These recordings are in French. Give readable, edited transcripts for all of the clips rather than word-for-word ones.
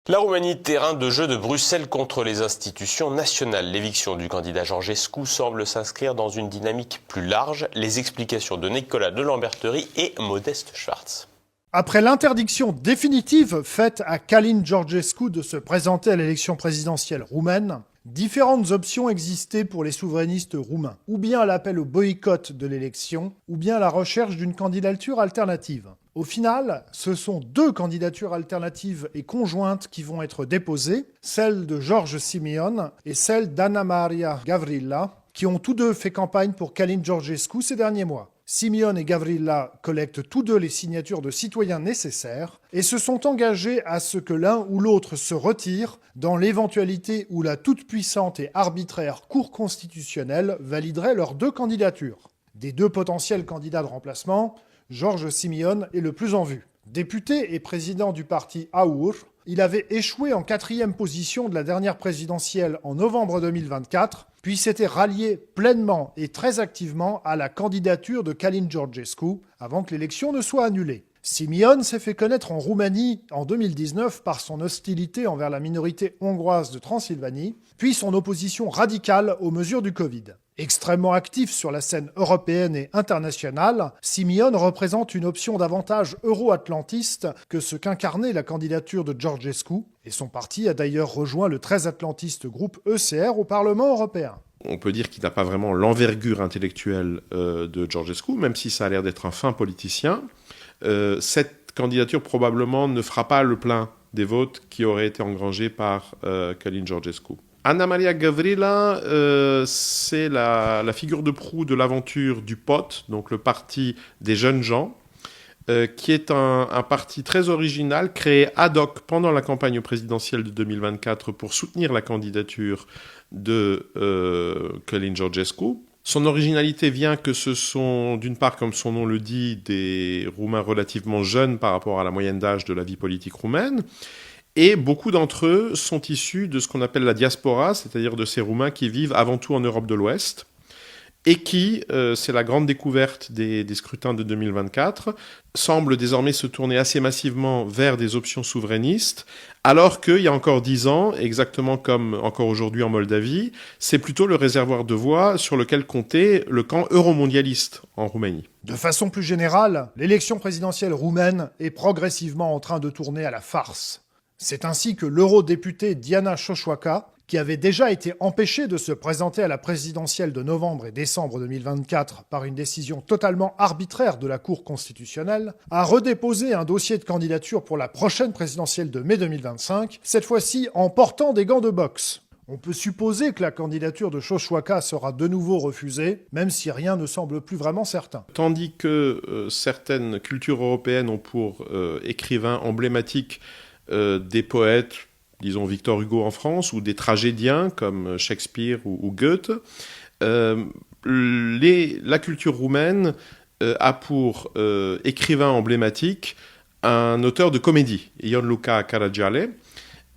La Roumanie, terrain de jeu de Bruxelles contre les institutions nationales. L'éviction du candidat Georgescu semble s'inscrire dans une dynamique plus large. Les explications de Nicolas de Lamberterie et Modeste Schwartz. Après l'interdiction définitive faite à Călin Georgescu de se présenter à l'élection présidentielle roumaine, différentes options existaient pour les souverainistes roumains, ou bien l'appel au boycott de l'élection, ou bien la recherche d'une candidature alternative. Au final, ce sont deux candidatures alternatives et conjointes qui vont être déposées, celle de George Simion et celle d'Anna Maria Gavrila, qui ont tous deux fait campagne pour Călin Georgescu ces derniers mois. Simion et Gavrila collectent tous deux les signatures de citoyens nécessaires et se sont engagés à ce que l'un ou l'autre se retire dans l'éventualité où la toute-puissante et arbitraire Cour constitutionnelle validerait leurs deux candidatures. Des deux potentiels candidats de remplacement, George Simion est le plus en vue. Député et président du parti AUR, il avait échoué en 4e position de la dernière présidentielle en novembre 2024, puis s'était rallié pleinement et très activement à la candidature de Călin Georgescu avant que l'élection ne soit annulée. Simion s'est fait connaître en Roumanie en 2019 par son hostilité envers la minorité hongroise de Transylvanie, puis son opposition radicale aux mesures du Covid. Extrêmement actif sur la scène européenne et internationale, Simion représente une option davantage euro-atlantiste que ce qu'incarnait la candidature de Georgescu, et son parti a d'ailleurs rejoint le très atlantiste groupe ECR au Parlement européen. On peut dire qu'il n'a pas vraiment l'envergure intellectuelle de Georgescu, même si ça a l'air d'être un fin politicien. Cette candidature probablement ne fera pas le plein des votes qui auraient été engrangés par Călin Georgescu. Anna Maria Gavrila, c'est la figure de proue de l'aventure du POT, donc le parti des jeunes gens, qui est un parti très original, créé ad hoc pendant la campagne présidentielle de 2024 pour soutenir la candidature de Călin Georgescu. Son originalité vient que ce sont, d'une part, comme son nom le dit, des Roumains relativement jeunes par rapport à la moyenne d'âge de la vie politique roumaine. Et beaucoup d'entre eux sont issus de ce qu'on appelle la diaspora, c'est-à-dire de ces Roumains qui vivent avant tout en Europe de l'Ouest, et qui, c'est la grande découverte des scrutins de 2024, semblent désormais se tourner assez massivement vers des options souverainistes, alors qu'il y a encore 10 ans, exactement comme encore aujourd'hui en Moldavie, c'est plutôt le réservoir de voix sur lequel comptait le camp euromondialiste en Roumanie. De façon plus générale, l'élection présidentielle roumaine est progressivement en train de tourner à la farce. C'est ainsi que l'eurodéputée Diana Șoșoacă, qui avait déjà été empêchée de se présenter à la présidentielle de novembre et décembre 2024 par une décision totalement arbitraire de la Cour constitutionnelle, a redéposé un dossier de candidature pour la prochaine présidentielle de mai 2025, cette fois-ci en portant des gants de boxe. On peut supposer que la candidature de Șoșoacă sera de nouveau refusée, même si rien ne semble plus vraiment certain. Tandis que certaines cultures européennes ont pour écrivains emblématiques des poètes, disons Victor Hugo en France, ou des tragédiens comme Shakespeare ou Goethe, la culture roumaine a pour écrivain emblématique un auteur de comédie, Ion Luca Caragiale.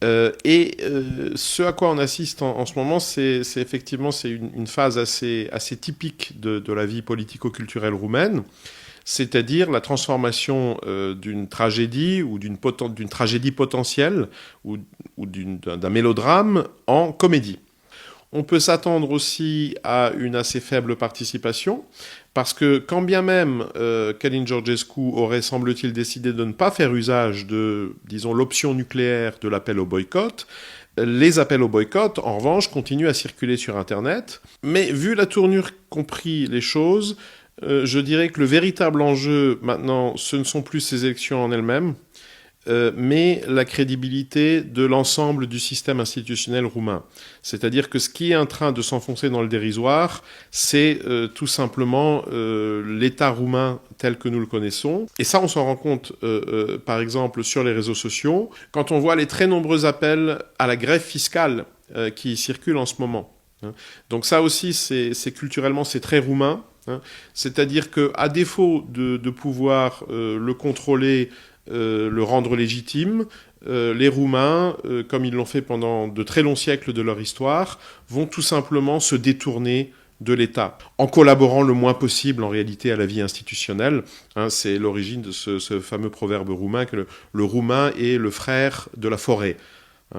Ce à quoi on assiste en ce moment, c'est effectivement une phase assez typique de la vie politico-culturelle roumaine, c'est-à-dire la transformation d'une tragédie ou d'une tragédie potentielle ou d'un mélodrame en comédie. On peut s'attendre aussi à une assez faible participation, parce que quand bien même Călin Georgescu aurait, semble-t-il, décidé de ne pas faire usage de, disons, l'option nucléaire de l'appel au boycott, les appels au boycott, en revanche, continuent à circuler sur Internet. Mais vu la tournure qu'ont pris les choses, je dirais que le véritable enjeu maintenant, ce ne sont plus ces élections en elles-mêmes, mais la crédibilité de l'ensemble du système institutionnel roumain. C'est-à-dire que ce qui est en train de s'enfoncer dans le dérisoire, c'est tout simplement l'État roumain tel que nous le connaissons. Et ça, on s'en rend compte, par exemple, sur les réseaux sociaux, quand on voit les très nombreux appels à la grève fiscale qui circulent en ce moment. Donc ça aussi, c'est culturellement, c'est très roumain. C'est-à-dire qu'à défaut de pouvoir le contrôler, le rendre légitime, les Roumains, comme ils l'ont fait pendant de très longs siècles de leur histoire, vont tout simplement se détourner de l'État, en collaborant le moins possible en réalité à la vie institutionnelle. C'est l'origine de ce fameux proverbe roumain que le roumain est le frère de la forêt.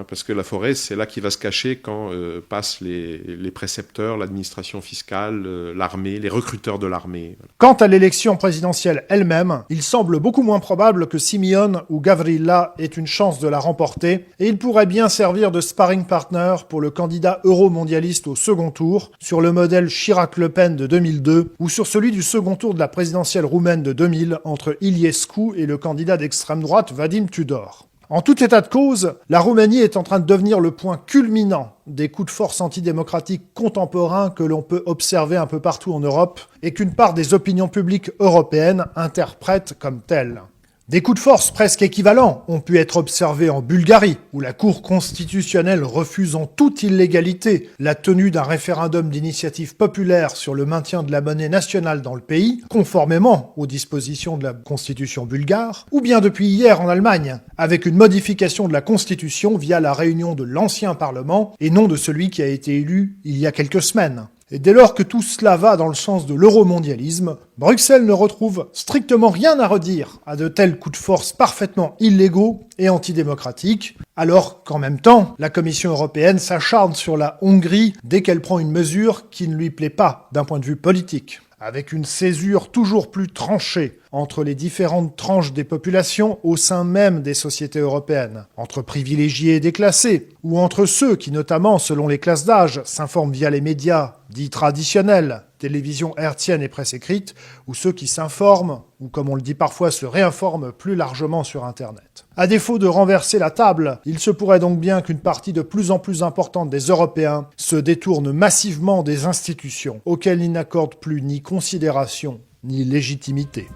Parce que la forêt, c'est là qu'il va se cacher quand passent les précepteurs, l'administration fiscale, l'armée, les recruteurs de l'armée. Quant à l'élection présidentielle elle-même, il semble beaucoup moins probable que Simeon ou Gavrila aient une chance de la remporter, et il pourrait bien servir de sparring partner pour le candidat euro-mondialiste au second tour, sur le modèle Chirac-Le Pen de 2002, ou sur celui du second tour de la présidentielle roumaine de 2000 entre Iliescu et le candidat d'extrême droite Vadim Tudor. En tout état de cause, la Roumanie est en train de devenir le point culminant des coups de force antidémocratiques contemporains que l'on peut observer un peu partout en Europe et qu'une part des opinions publiques européennes interprètent comme tels. Des coups de force presque équivalents ont pu être observés en Bulgarie, où la Cour constitutionnelle refuse en toute illégalité la tenue d'un référendum d'initiative populaire sur le maintien de la monnaie nationale dans le pays, conformément aux dispositions de la Constitution bulgare, ou bien depuis hier en Allemagne, avec une modification de la Constitution via la réunion de l'ancien Parlement et non de celui qui a été élu il y a quelques semaines. Et dès lors que tout cela va dans le sens de l'euromondialisme, Bruxelles ne retrouve strictement rien à redire à de tels coups de force parfaitement illégaux et antidémocratiques, alors qu'en même temps, la Commission européenne s'acharne sur la Hongrie dès qu'elle prend une mesure qui ne lui plaît pas d'un point de vue politique. Avec une césure toujours plus tranchée entre les différentes tranches des populations au sein même des sociétés européennes, entre privilégiés et déclassés, ou entre ceux qui, notamment selon les classes d'âge, s'informent via les médias dits traditionnels, télévision hertzienne et presse écrite, ou ceux qui s'informent, ou comme on le dit parfois, se réinforment plus largement sur Internet. À défaut de renverser la table, il se pourrait donc bien qu'une partie de plus en plus importante des Européens se détourne massivement des institutions, auxquelles ils n'accordent plus ni considération, ni légitimité.